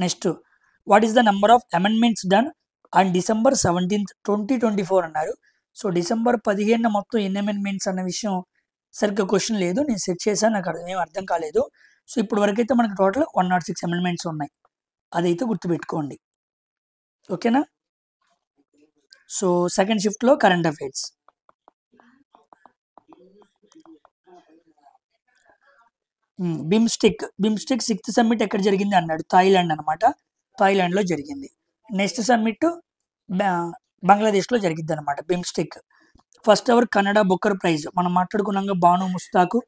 Next, what is the number of amendments done on December 17th, 2024 అన్నారు. సో December 15 మొత్తం ఎన్ని అమెండ్మెంట్స్ అన్న విషయం సరిగ్గా క్వశ్చన్ లేదు, నేను సెట్ చేశాను, నాకు ఏం అర్థం కాలేదు. సో ఇప్పుడు వరకు అయితే మనకు టోటల్ 106 అమెండ్మెంట్స్ ఉన్నాయి, అదైతే గుర్తుపెట్టుకోండి. ఓకేనా? సో సెకండ్ షిఫ్ట్లో current affairs. BIMSTEC 6th summit ఎక్కడ జరిగింది అన్నాడు. థాయిలాండ్ అనమాట, థాయిలాండ్లో జరిగింది. నెక్స్ట్ సమ్మిట్ బంగ్లాదేశ్లో జరిగింది అనమాట. BIMSTEC first ever Kannada Booker Prize మనం మాట్లాడుకున్నాక బాను ముస్తాకు,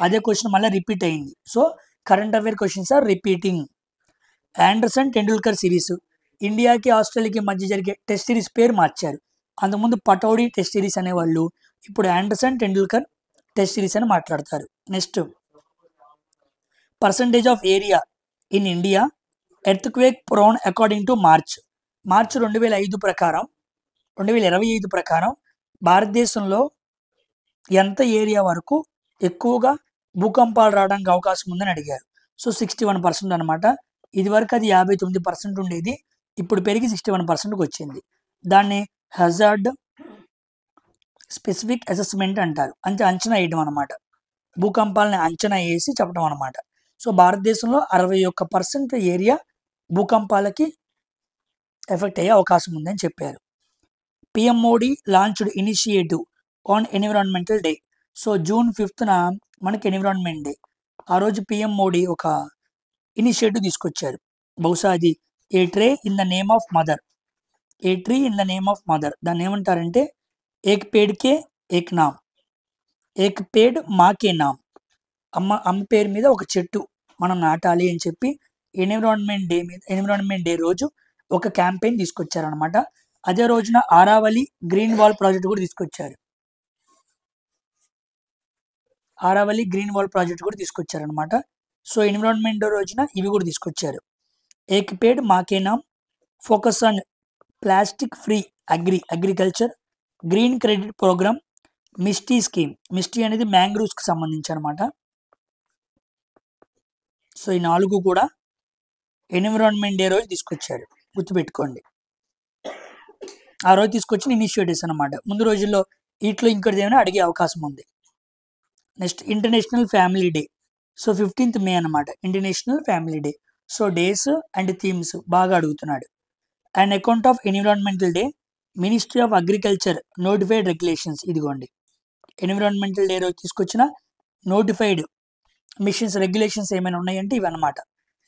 అదే క్వశ్చన్ మళ్ళీ రిపీట్ అయింది. So current affair questions are repeating. Anderson Tendulkar series, ఇండియాకి ఆస్ట్రేలియాకి మధ్య జరిగే టెస్ట్ సిరీస్ పేరు మార్చారు. అంతకుముందు పటౌడీ టెస్ట్ సిరీస్ అనేవాళ్ళు, ఇప్పుడు ఆండర్సన్ టెండూల్కర్ టెస్ట్ సిరీస్ అని మాట్లాడతారు. Next, percentage of area in India earthquake prone according to March 2025 ప్రకారం భారతదేశంలో ఎంత ఏరియా వరకు ఎక్కువగా భూకంపాలు రావడానికి అవకాశం ఉందని అడిగారు. సో 61% అనమాట. ఇది వరకు అది 59% ఉండేది, ఇప్పుడు పెరిగి 61%కి వచ్చింది. దాన్ని హజార్డ్ స్పెసిఫిక్ అసెస్మెంట్ అంటారు, అంటే అంచనా వేయడం అనమాట. భూకంపాలని అంచనా వేసి చెప్పడం అనమాట. సో భారతదేశంలో 61% ఏరియా భూకంపాలకి ఎఫెక్ట్ అయ్యే అవకాశం ఉందని చెప్పారు. PM Modi launched initiative on environmental day. So June 5th మనకి ఎన్విరాన్మెంట్ డే. ఆ రోజు పిఎం మోడీ ఒక ఇనిషియేటివ్ తీసుకొచ్చారు. బహుశా అది ఏ tree in the name of mother, దాన్ని ఏమంటారంటే ఏక్ పేడ్ కే ఏక్ నామ్, ఏక్ పేడ్ మాకే నామ్, అమ్మ పేరు మీద ఒక చెట్టు మనం నాటాలి అని చెప్పి ఎన్విరాన్మెంట్ డే రోజు ఒక క్యాంపెయిన్ తీసుకొచ్చారనమాట. అదే రోజున ఆరావళి గ్రీన్ వాల్ ప్రాజెక్ట్ కూడా తీసుకొచ్చారు. తీసుకొచ్చారనమాట. సో ఎన్విరాన్మెంట్ డే రోజున ఇవి కూడా తీసుకొచ్చారు. ఏక్ పేడ్ మాకే నామ్, focus on plastic free agriculture, green credit programme, Misty scheme. Misty అనేది మ్యాంగ్రూవ్స్కి సంబంధించి అనమాట. సో ఈ 4 కూడా ఎన్విరాన్మెంట్ డే రోజు తీసుకొచ్చారు, గుర్తుపెట్టుకోండి. ఆ రోజు తీసుకొచ్చిన ఇనిషియేటివ్స్ అనమాట. ముందు రోజుల్లో వీటిలో ఇంకోటి ఏమైనా అడిగే అవకాశం ఉంది. Next international family day. So 15th మే అనమాట international family day. So days and themes బాగా అడుగుతున్నాడు. And account of environmental day, ministry of agriculture notified regulations. ఇదిగోండి ఎన్విరాన్మెంటల్ డే రోజు తీసుకొచ్చిన నోటిఫైడ్ మిషన్స్ రెగ్యులేషన్స్ ఏమైనా ఉన్నాయంటే ఇవన్నమాట.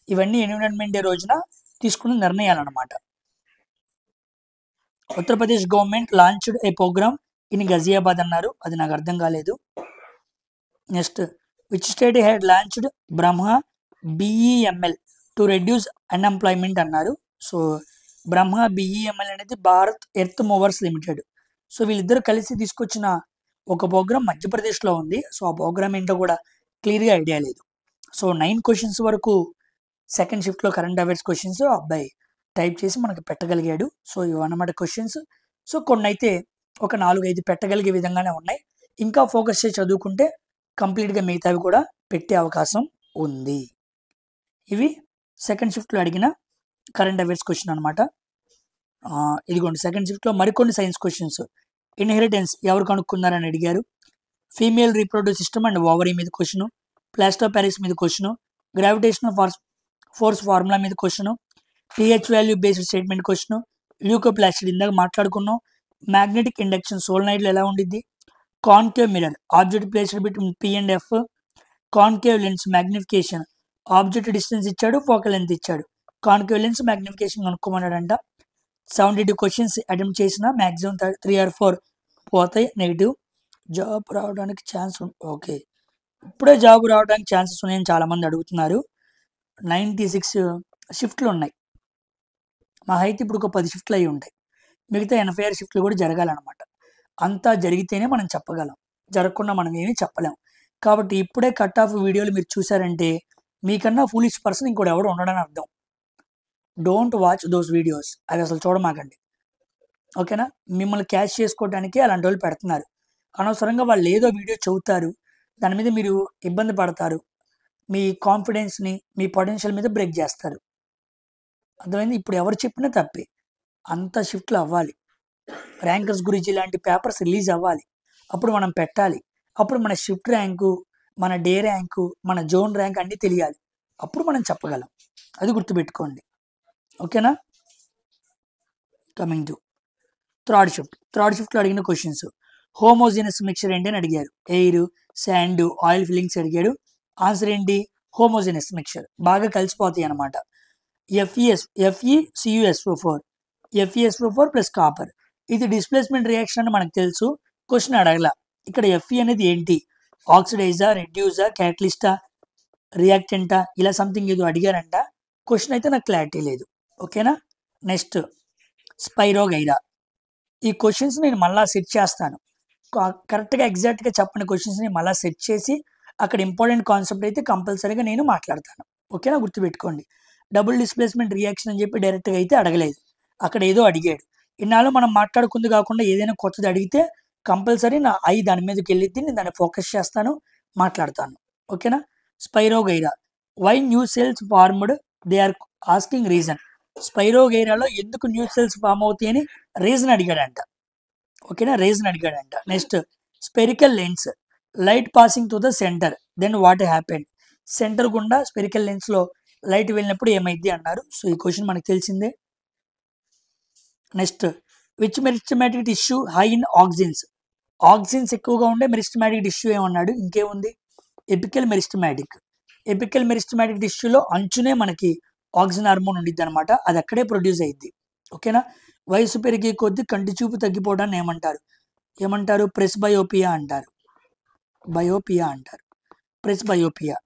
ఇవన్నీ ఎన్విరాన్మెంట్ డే రోజున తీసుకున్న నిర్ణయాలు అనమాట. Uttar Pradesh government launched a programme in Ghaziabad అన్నారు, అది నాకు అర్థం కాలేదు. Next which state had launched Brahma BEML to reduce unemployment అన్నారు. సో బ్రహ్మ బిఈఎంఎల్ అనేది Bharat Earth Movers Limited. So వీళ్ళిద్దరు కలిసి తీసుకొచ్చిన ఒక ప్రోగ్రామ్ మధ్యప్రదేశ్లో ఉంది. సో ఆ ప్రోగ్రామ్ ఏంటో కూడా క్లియర్గా ఐడియా లేదు. సో 9 క్వశ్చన్స్ వరకు సెకండ్ షిఫ్ట్లో కరెంట్ అఫైర్స్ క్వశ్చన్స్ అబ్బాయి టైప్ చేసి మనకు పెట్టగలిగాడు. సో ఇవన్నమాట క్వశ్చన్స్. సో కొన్ని అయితే ఒక 4-5 పెట్టగలిగే విధంగానే ఉన్నాయి. ఇంకా ఫోకస్ చేసి చదువుకుంటే కంప్లీట్గా మిగతావి కూడా పెట్టే అవకాశం ఉంది. ఇవి సెకండ్ షిఫ్ట్లో అడిగిన కరెంట్ అఫైర్స్ క్వశ్చన్ అనమాట. ఇదిగోండి సెకండ్ షిఫ్ట్లో మరికొన్ని సైన్స్ క్వశ్చన్స్. ఇన్హెరిటెన్స్ ఎవరు కనుక్కున్నారని అడిగారు. Female reproduce system and ovary మీద క్వశ్చను, ప్లాస్టర్ ఆఫ్ ప్యారిస్ మీద క్వశ్చను, గ్రావిటేషనల్ ఫోర్స్ ఫార్ములా మీద question, pH value based statement question, leucoplastid ఇందాక మాట్లాడుకున్నాం, మ్యాగ్నెటిక్ ఇండక్షన్ సోలనాయిడ్లో ఎలా ఉండిద్ది, concave mirror object placed between P and F, concave lens magnification object distance ఇచ్చాడు, focal length ఇచ్చాడు, concave lens magnification కనుక్కోమన్నాడంట. 72 questions attempt చేసిన మ్యాక్సిమం 3 or 4 పోతాయి నెగిటివ్. జాబ్ రావడానికి ఛాన్స్ ఓకే, ఇప్పుడే జాబ్ రావడానికి ఛాన్సెస్ ఉన్నాయని చాలామంది అడుగుతున్నారు. 96 షిఫ్ట్లు ఉన్నాయి. మా అయితే ఇప్పుడు ఒక 10 షిఫ్ట్లు అయి ఉంటాయి. మిగతా 86 షిఫ్ట్లు కూడా జరగాలన్నమాట. అంతా జరిగితేనే మనం చెప్పగలం, జరగకుండా మనం ఏమీ చెప్పలేం. కాబట్టి ఇప్పుడే కట్ ఆఫ్ వీడియోలు మీరు చూసారంటే మీకన్నా ఫూలిష్ పర్సన్ ఇంకోటి ఎవడు ఉండడని అర్థం. డోంట్ వాచ్ దోస్ వీడియోస్, అవి అసలు చూడమాకండి, ఓకేనా. మిమ్మల్ని క్యాచ్ చేసుకోవడానికి అలాంటి వాళ్ళు పెడుతున్నారు. అనవసరంగా వాళ్ళు ఏదో వీడియో చెబుతారు, దాని మీద మీరు ఇబ్బంది పడతారు, మీ కాన్ఫిడెన్స్ని మీ పొటెన్షియల్ మీద బ్రేక్ చేస్తారు. అర్థమైంది. ఇప్పుడు ఎవరు చెప్పినా తప్పే. అంత షిఫ్ట్లు అవ్వాలి, ర్యాంకర్స్ గురించి ఇలాంటి పేపర్స్ రిలీజ్ అవ్వాలి, అప్పుడు మనం పెట్టాలి. అప్పుడు మన షిఫ్ట్ ర్యాంకు, మన డే ర్యాంకు, మన జోన్ ర్యాంక్ అన్నీ తెలియాలి, అప్పుడు మనం చెప్పగలం. అది గుర్తుపెట్టుకోండి, ఓకేనా. కమింగ్ టు థర్డ్ షిఫ్ట్లో అడిగిన క్వశ్చన్స్. హోమోజినస్ మిక్చర్ ఏంటి అని అడిగారు. ఎయిర్, శాండ్, ఆయిల్ ఫిల్లింగ్స్ అడిగాడు. ఆన్సర్ ఏంటి? హోమోజినస్ మిక్చర్, బాగా కలిసిపోతాయి అనమాట. FeCuSO4 plus copper. ఇది డిస్ప్లేస్మెంట్ రియాక్షన్ అని మనకు తెలుసు, క్వశ్చన్ అడగల. ఇక్కడ Fe అనేది ఏంటి? ఆక్సిడైజా, రెడ్యూజా, క్యాటలిస్టా, రియాక్టెంటా, ఇలా సంథింగ్ ఏదో అడిగారంట. క్వశ్చన్ అయితే నాకు క్లారిటీ లేదు, ఓకేనా. Next spirogyra. ఈ క్వశ్చన్స్ నేను మళ్ళీ సెట్ చేస్తాను, కరెక్ట్గా ఎగ్జాక్ట్గా చెప్పని క్వశ్చన్స్ని మళ్ళీ సెట్ చేసి అక్కడ ఇంపార్టెంట్ కాన్సెప్ట్ అయితే కంపల్సరీగా నేను మాట్లాడతాను, ఓకేనా. గుర్తుపెట్టుకోండి. డబుల్ డిస్ప్లేస్మెంట్ రియాక్షన్ అని చెప్పి డైరెక్ట్గా అయితే అడగలేదు, అక్కడ ఏదో అడిగాడు. ఇన్నాళ్ళు మనం మాట్లాడుకుంది కాకుండా ఏదైనా కొత్తది అడిగితే కంపల్సరీ నా దాని మీదకి వెళ్ళిద్ది, నేను దాన్ని ఫోకస్ చేస్తాను, మాట్లాడతాను, ఓకేనా. Spirogyra, why new cells formed, they are asking reason. స్పైరోగైరాలో ఎందుకు న్యూ సెల్స్ ఫామ్ అవుతాయి అని రీజన్ అడిగాడంట, ఓకేనా, రీజన్ అడిగాడంట. Next spherical lens, light passing to the centre, then what happened. Centre గుండా స్పెరికల్ లెన్స్లో లైట్ వెళ్ళినప్పుడు ఏమైంది అన్నారు. సో ఈ క్వశ్చన్ మనకు తెలిసిందే. Next which meristematic tissue high in auxins. Auxins ఎక్కువగా ఉండే మెరిస్టమాటిక్ టిష్యూ ఏమన్నాడు, ఇంకేముంది, ఎపికల్ మెరిస్టమాటిక్ టిష్యూలో అంచునే మనకి ఆక్సిజన్ హార్మోన్ ఉండిద్ది అనమాట, అది అక్కడే ప్రొడ్యూస్ అయ్యిద్ది, ఓకేనా. వయసు పెరిగే కొద్దీ కంటి చూపు తగ్గిపోవడాన్ని ఏమంటారు? ప్రెస్బయోపియా అంటారు. బయోపియా అంటారు, ప్రెస్ బయోపియా.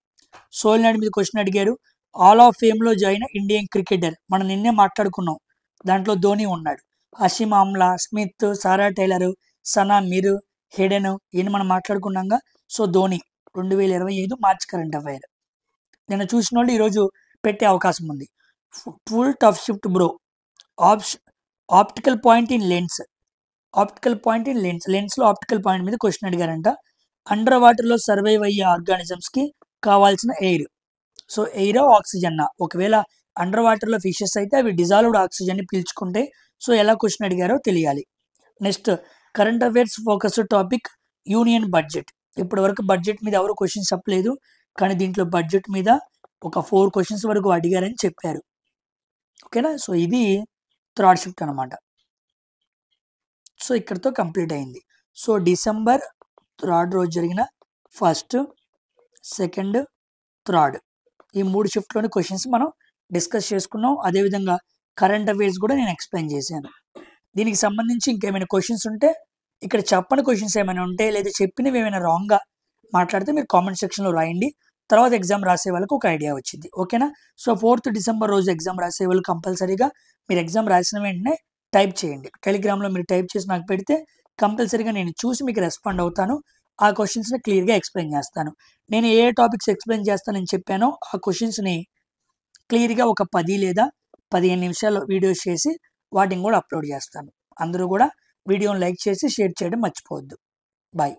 సోలినాడ్ మీద క్వశ్చన్ అడిగారు. ఆల్ ఆఫ్ ఫేమ్లో జాయిన్ ఇండియన్ క్రికెటర్, మనం నిన్నే మాట్లాడుకున్నాం, దాంట్లో ధోని ఉన్నాడు. Hashim Amla, Smith, Sarah Taylor, Sana Mir, Hayden, ఈయన మనం మాట్లాడుకున్నాగా. So Dhoni 2025 March current affair. నేను చూసిన వాళ్ళు ఈరోజు పెట్టే అవకాశం ఉంది. Full tough shift bro, optical point in lens, లెన్స్లో ఆప్టికల్ పాయింట్ మీద క్వశ్చన్ అడిగారంట. అండర్ వాటర్లో సర్వైవ్ అయ్యే ఆర్గానిజమ్స్కి కావాల్సిన ఎయిర్. సో ఎయిర్ ఆక్సిజన్, ఒకవేళ అండర్ వాటర్లో ఫిషెస్ అయితే అవి డిజాల్వ్డ్ ఆక్సిజన్ని పీల్చుకుంటే. సో ఎలా క్వశ్చన్ అడిగారో తెలియాలి. Next current affairs focused topic union budget. ఇప్పటి వరకు బడ్జెట్ మీద ఎవరు క్వశ్చన్స్ చెప్పలేదు, కానీ దీంట్లో బడ్జెట్ మీద ఒక 4 క్వశ్చన్స్ వరకు అడిగారని చెప్పారు. ఓకేనా. సో ఇది థర్డ్ షిఫ్ట్ అనమాట. సో ఇక్కడితో కంప్లీట్ అయింది. సో డిసెంబర్ 3 రోజు జరిగిన ఫస్ట్, సెకండ్, థర్డ్ ఈ 3 షిఫ్ట్లోని క్వశ్చన్స్ మనం డిస్కస్ చేసుకున్నాం. అదేవిధంగా కరెంట్ అఫైర్స్ కూడా నేను ఎక్స్ప్లెయిన్ చేశాను. దీనికి సంబంధించి ఇంకేమైనా క్వశ్చన్స్ ఉంటే, ఇక్కడ చెప్పని క్వశ్చన్స్ ఏమైనా ఉంటే, లేదా చెప్పినవి ఏమైనా రాంగ్గా మాట్లాడితే మీరు కామెంట్ సెక్షన్లో రాయండి. తర్వాత ఎగ్జామ్ రాసే వాళ్ళకి ఒక ఐడియా వచ్చింది. ఓకేనా. సో 4th డిసెంబర్ రోజు ఎగ్జామ్ రాసే వాళ్ళు కంపల్సరీగా మీరు ఎగ్జామ్ రాసిన వెంటనే టైప్ చేయండి. టెలిగ్రామ్లో మీరు టైప్ చేసి నాకు పెడితే కంపల్సరీగా నేను చూసి మీకు రెస్పాండ్ అవుతాను. ఆ క్వశ్చన్స్ని క్లియర్గా ఎక్స్ప్లెయిన్ చేస్తాను. నేను ఏ టాపిక్స్ ఎక్స్ప్లెయిన్ చేస్తానని చెప్పానో ఆ క్వశ్చన్స్ని క్లియర్గా ఒక 10 లేదా 15 నిమిషాలు వీడియోస్ చేసి వాటిని కూడా అప్లోడ్ చేస్తాను. అందరూ కూడా వీడియోని లైక్ చేసి షేర్ చేయడం మర్చిపోవద్దు. బాయ్.